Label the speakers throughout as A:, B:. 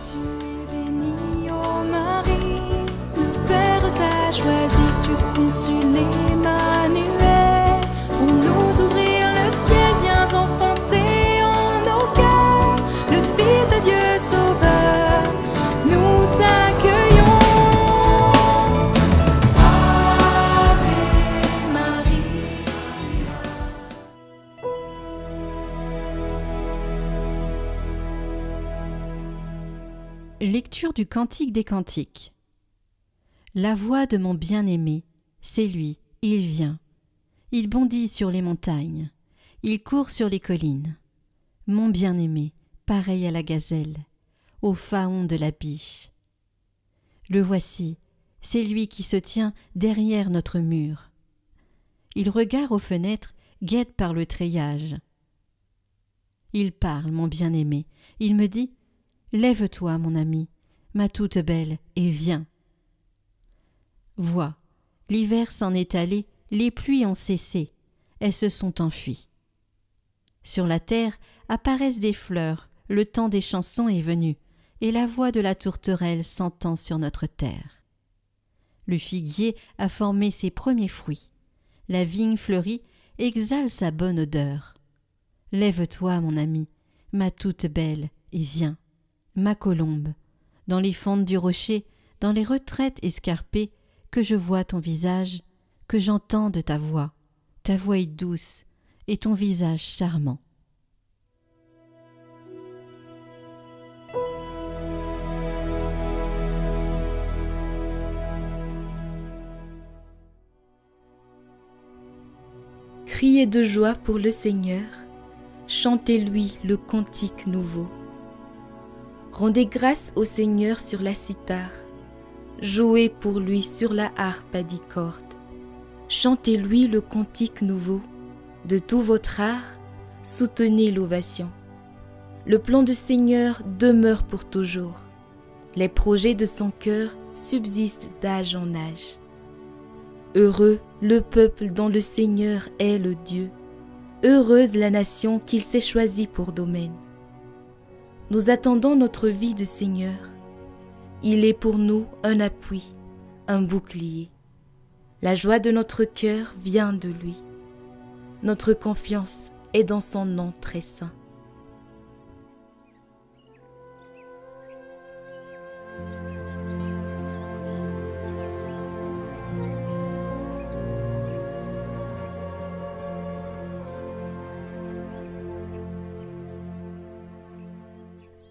A: Tu es bénie, ô Marie, le Père t'a choisi, tu conçus l'Emmanuel. Pour nous ouvrir le ciel, viens enfanter en nos cœurs, le Fils de Dieu Sauveur, nous t'accueillons. Ave Maria.
B: Lecture du Cantique des Cantiques. La voix de mon bien-aimé, c'est lui, il vient. Il bondit sur les montagnes, il court sur les collines. Mon bien-aimé, pareil à la gazelle, au faon de la biche. Le voici, c'est lui qui se tient derrière notre mur. Il regarde aux fenêtres, guette par le treillage. Il parle, mon bien-aimé, il me dit « Lève-toi, mon ami, ma toute belle, et viens. » Vois, l'hiver s'en est allé, les pluies ont cessé, elles se sont enfuies. Sur la terre apparaissent des fleurs, le temps des chansons est venu, et la voix de la tourterelle s'entend sur notre terre. Le figuier a formé ses premiers fruits, la vigne fleurie exhale sa bonne odeur. Lève-toi, mon ami, ma toute belle, et viens. Ma colombe, dans les fentes du rocher, dans les retraites escarpées, que je vois ton visage, que j'entende ta voix est douce et ton visage charmant.
C: Criez de joie pour le Seigneur, chantez-lui le cantique nouveau. Rendez grâce au Seigneur sur la cithare, jouez pour lui sur la harpe à 10 cordes. Chantez-lui le cantique nouveau, de tout votre art, soutenez l'ovation. Le plan du Seigneur demeure pour toujours, les projets de son cœur subsistent d'âge en âge. Heureux le peuple dont le Seigneur est le Dieu, heureuse la nation qu'il s'est choisie pour domaine. Nous attendons notre vie du Seigneur. Il est pour nous un appui, un bouclier. La joie de notre cœur vient de lui. Notre confiance est dans son nom très saint.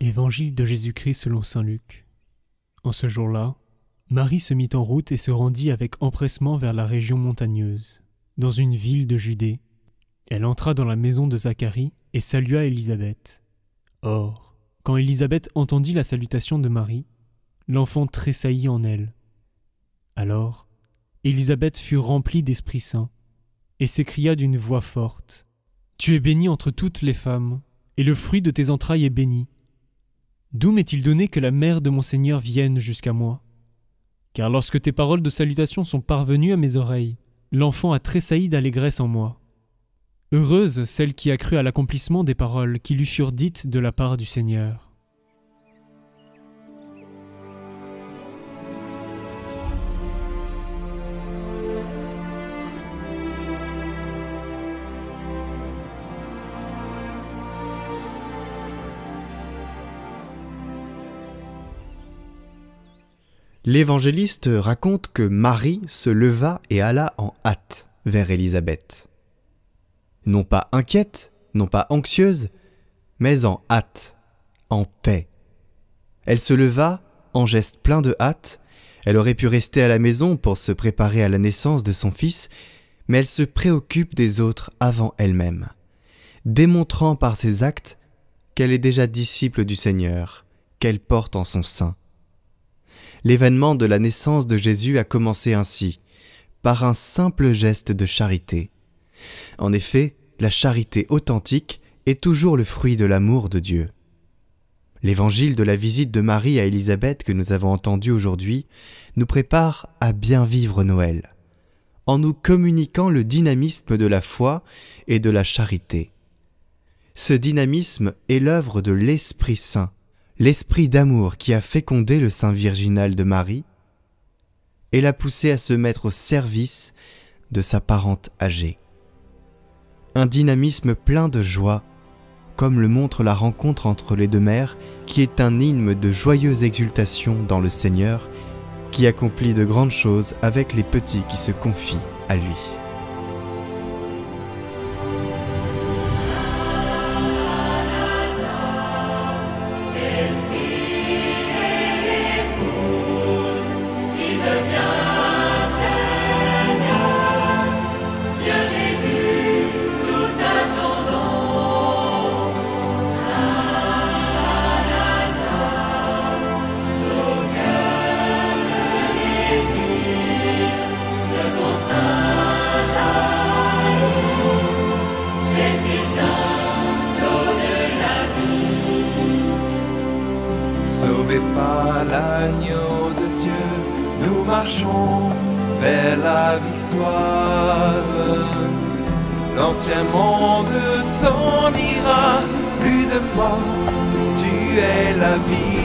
D: Évangile de Jésus-Christ selon saint Luc. En ce jour-là, Marie se mit en route et se rendit avec empressement vers la région montagneuse, dans une ville de Judée. Elle entra dans la maison de Zacharie et salua Élisabeth. Or, quand Élisabeth entendit la salutation de Marie, l'enfant tressaillit en elle. Alors, Élisabeth fut remplie d'Esprit Saint et s'écria d'une voix forte : « Tu es bénie entre toutes les femmes, et le fruit de tes entrailles est béni. D'où m'est-il donné que la mère de mon Seigneur vienne jusqu'à moi ? Car lorsque tes paroles de salutation sont parvenues à mes oreilles, l'enfant a tressailli d'allégresse en moi. Heureuse celle qui a cru à l'accomplissement des paroles qui lui furent dites de la part du Seigneur. »
E: L'évangéliste raconte que Marie se leva et alla en hâte vers Élisabeth. Non pas inquiète, non pas anxieuse, mais en hâte, en paix. Elle se leva en geste plein de hâte. Elle aurait pu rester à la maison pour se préparer à la naissance de son fils, mais elle se préoccupe des autres avant elle-même, démontrant par ses actes qu'elle est déjà disciple du Seigneur, qu'elle porte en son sein. L'événement de la naissance de Jésus a commencé ainsi, par un simple geste de charité. En effet, la charité authentique est toujours le fruit de l'amour de Dieu. L'évangile de la visite de Marie à Élisabeth que nous avons entendu aujourd'hui nous prépare à bien vivre Noël, en nous communiquant le dynamisme de la foi et de la charité. Ce dynamisme est l'œuvre de l'Esprit Saint, l'esprit d'amour qui a fécondé le sein virginal de Marie et l'a poussé à se mettre au service de sa parente âgée. Un dynamisme plein de joie, comme le montre la rencontre entre les deux mères, qui est un hymne de joyeuse exultation dans le Seigneur, qui accomplit de grandes choses avec les petits qui se confient à lui.
F: Sauvés par l'agneau de Dieu, nous marchons vers la victoire. L'ancien monde s'en ira, plus de mort, tu es la vie.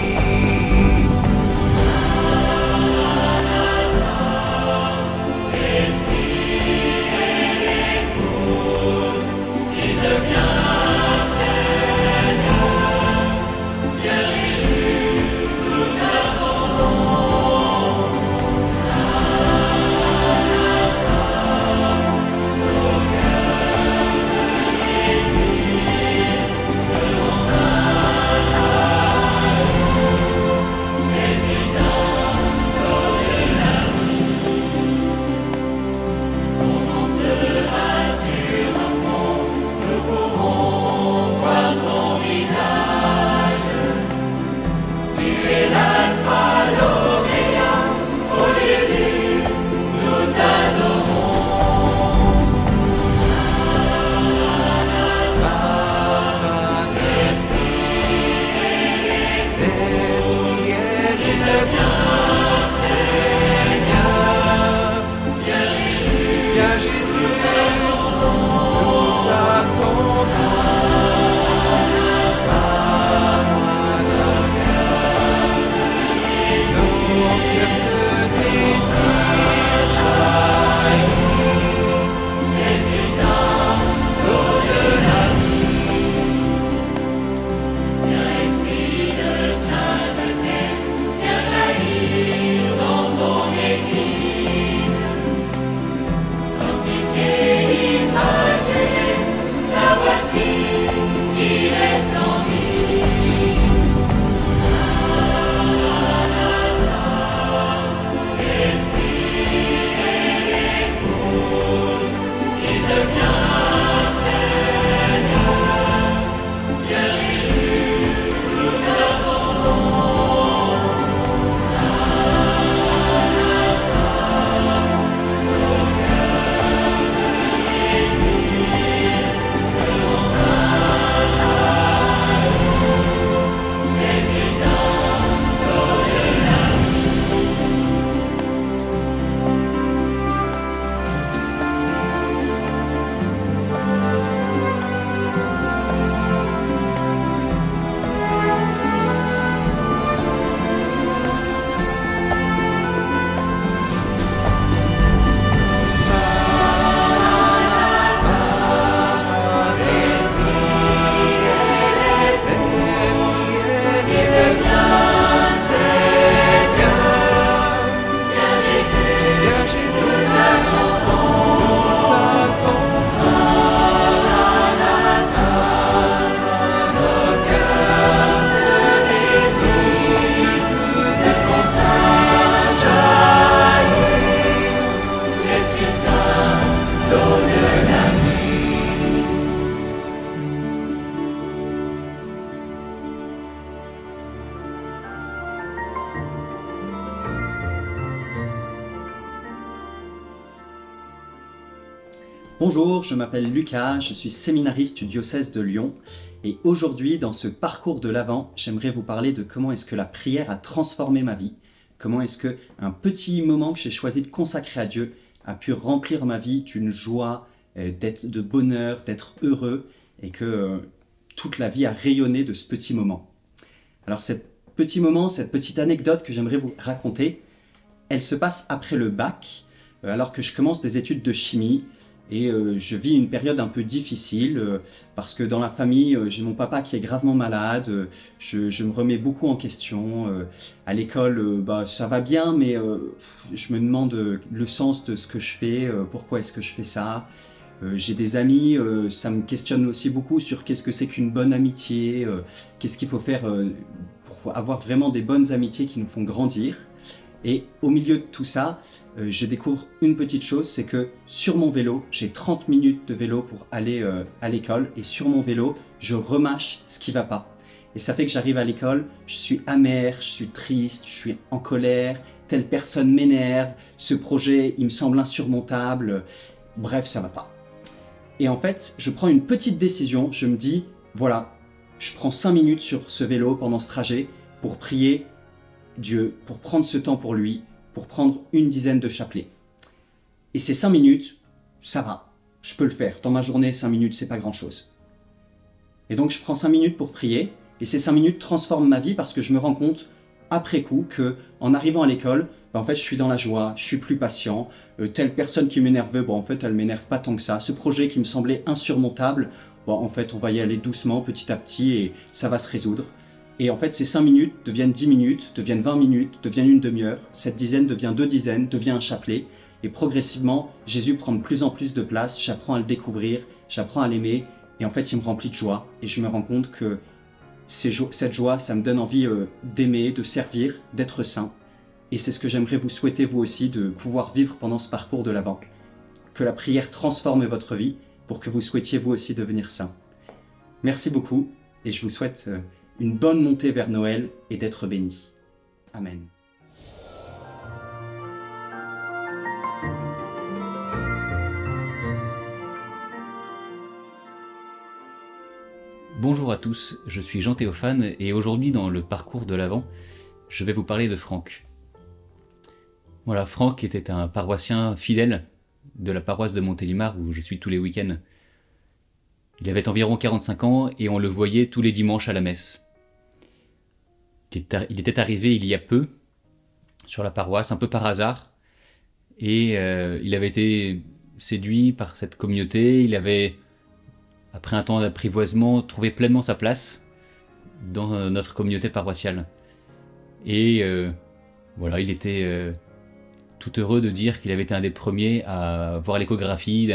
G: Bonjour, je m'appelle Lucas, je suis séminariste du diocèse de Lyon et aujourd'hui dans ce parcours de l'Avent, j'aimerais vous parler de comment est-ce que la prière a transformé ma vie, comment est-ce que un petit moment que j'ai choisi de consacrer à Dieu a pu remplir ma vie d'une joie, de bonheur, d'être heureux et que toute la vie a rayonné de ce petit moment. Alors cette petit moment, cette petite anecdote que j'aimerais vous raconter, elle se passe après le bac, alors que je commence des études de chimie. Et je vis une période un peu difficile parce que dans la famille, j'ai mon papa qui est gravement malade, je me remets beaucoup en question. À l'école, ça va bien, mais je me demande le sens de ce que je fais, pourquoi est-ce que je fais ça. J'ai des amis, ça me questionne aussi beaucoup sur qu'est-ce que c'est qu'une bonne amitié, qu'est-ce qu'il faut faire pour avoir vraiment des bonnes amitiés qui nous font grandir. Et au milieu de tout ça, je découvre une petite chose, c'est que sur mon vélo, j'ai 30 minutes de vélo pour aller à l'école, et sur mon vélo, je remâche ce qui va pas. Et ça fait que j'arrive à l'école, je suis amer, je suis triste, je suis en colère, telle personne m'énerve, ce projet, il me semble insurmontable, bref, ça va pas. Et en fait, je prends une petite décision, je me dis, voilà, je prends 5 minutes sur ce vélo pendant ce trajet pour prier Dieu, pour prendre ce temps pour lui, pour prendre une dizaine de chapelets. Et ces 5 minutes, ça va, je peux le faire. Dans ma journée, 5 minutes, c'est pas grand-chose. Et donc je prends 5 minutes pour prier, et ces 5 minutes transforment ma vie parce que je me rends compte, après coup, que en arrivant à l'école, en fait, je suis dans la joie, je suis plus patient. Telle personne qui m'énervait, en fait, elle m'énerve pas tant que ça. Ce projet qui me semblait insurmontable, en fait, on va y aller doucement, petit à petit, et ça va se résoudre. Et en fait, ces 5 minutes deviennent 10 minutes, deviennent 20 minutes, deviennent une demi-heure. Cette dizaine devient 2 dizaines, devient un chapelet. Et progressivement, Jésus prend de plus en plus de place, j'apprends à le découvrir, j'apprends à l'aimer. Et en fait, il me remplit de joie. Et je me rends compte que cette joie, ça me donne envie d'aimer, de servir, d'être saint. Et c'est ce que j'aimerais vous souhaiter vous aussi, de pouvoir vivre pendant ce parcours de l'Avent. Que la prière transforme votre vie pour que vous souhaitiez vous aussi devenir saint. Merci beaucoup et je vous souhaite une bonne montée vers Noël et d'être béni. Amen.
H: Bonjour à tous, je suis Jean Théophane et aujourd'hui dans le parcours de l'Avent, je vais vous parler de Franck. Voilà, Franck était un paroissien fidèle de la paroisse de Montélimar où je suis tous les week-ends. Il avait environ 45 ans et on le voyait tous les dimanches à la messe. Il était arrivé il y a peu sur la paroisse, un peu par hasard, et il avait été séduit par cette communauté. Il avait, après un temps d'apprivoisement, trouvé pleinement sa place dans notre communauté paroissiale. Et voilà, il était tout heureux de dire qu'il avait été un des premiers à voir l'échographie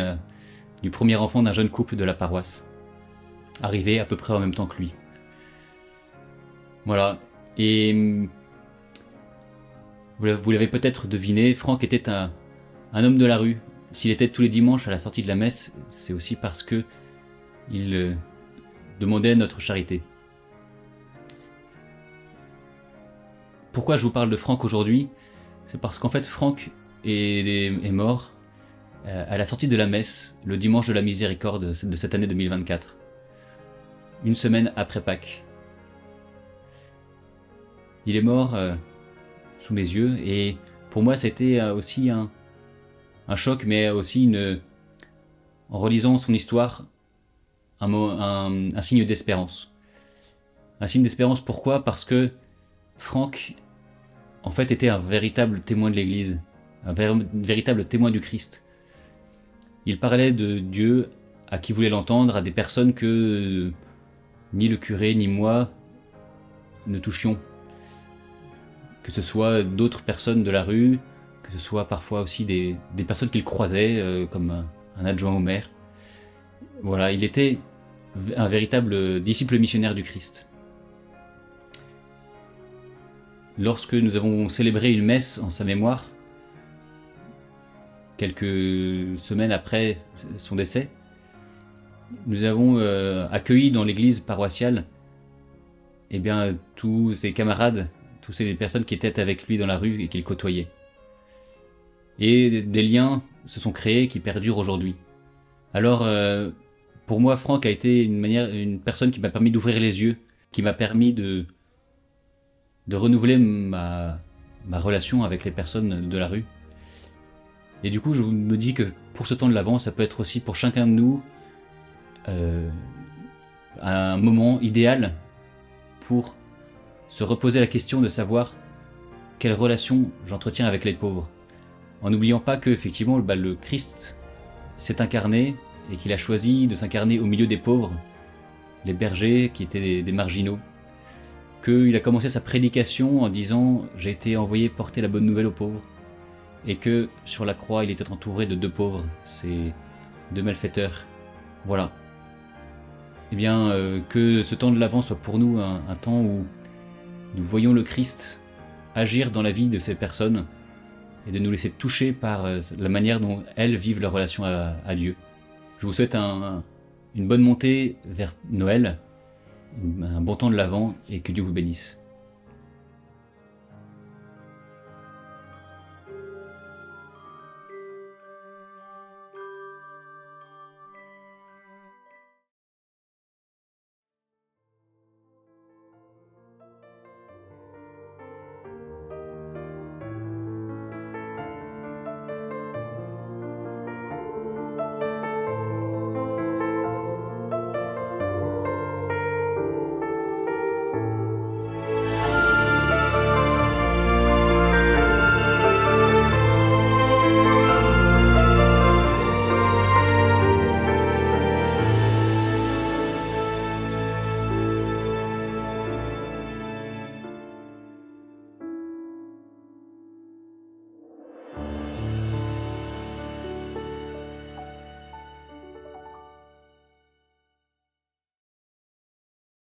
H: du premier enfant d'un jeune couple de la paroisse, arrivé à peu près en même temps que lui. Voilà. Et vous l'avez peut-être deviné, Franck était un homme de la rue. S'il était tous les dimanches à la sortie de la messe, c'est aussi parce que il demandait notre charité. Pourquoi je vous parle de Franck aujourd'hui? C'est parce qu'en fait Franck est mort à la sortie de la messe, le dimanche de la miséricorde de cette année 2024, une semaine après Pâques. Il est mort sous mes yeux et pour moi c'était aussi un choc, mais aussi en relisant son histoire, un signe d'espérance. Un signe d'espérance, pourquoi? Parce que Franck, en fait, était un véritable témoin de l'Église, un véritable témoin du Christ. Il parlait de Dieu à qui voulait l'entendre, à des personnes que ni le curé ni moi ne touchions. Que ce soit d'autres personnes de la rue, que ce soit parfois aussi des personnes qu'il croisait, comme un adjoint au maire. Voilà, il était un véritable disciple missionnaire du Christ. Lorsque nous avons célébré une messe en sa mémoire, quelques semaines après son décès, nous avons accueilli dans l'église paroissiale tous ses camarades, toutes ces personnes qui étaient avec lui dans la rue et qu'il côtoyait. Et des liens se sont créés qui perdurent aujourd'hui. Alors, pour moi, Franck a été une personne qui m'a permis d'ouvrir les yeux, qui m'a permis de renouveler ma relation avec les personnes de la rue. Et du coup, je me dis que pour ce temps de l'Avent, ça peut être aussi pour chacun de nous un moment idéal pour se reposer la question de savoir quelle relation j'entretiens avec les pauvres. En n'oubliant pas que, effectivement, le Christ s'est incarné et qu'il a choisi de s'incarner au milieu des pauvres, les bergers qui étaient des marginaux. Qu'il a commencé sa prédication en disant « J'ai été envoyé porter la bonne nouvelle aux pauvres ». Et que sur la croix, il était entouré de 2 pauvres, ces 2 malfaiteurs. Voilà. Eh bien, que ce temps de l'Avent soit pour nous un temps où nous voyons le Christ agir dans la vie de ces personnes et de nous laisser toucher par la manière dont elles vivent leur relation à Dieu. Je vous souhaite une bonne montée vers Noël, un bon temps de l'Avent et que Dieu vous bénisse.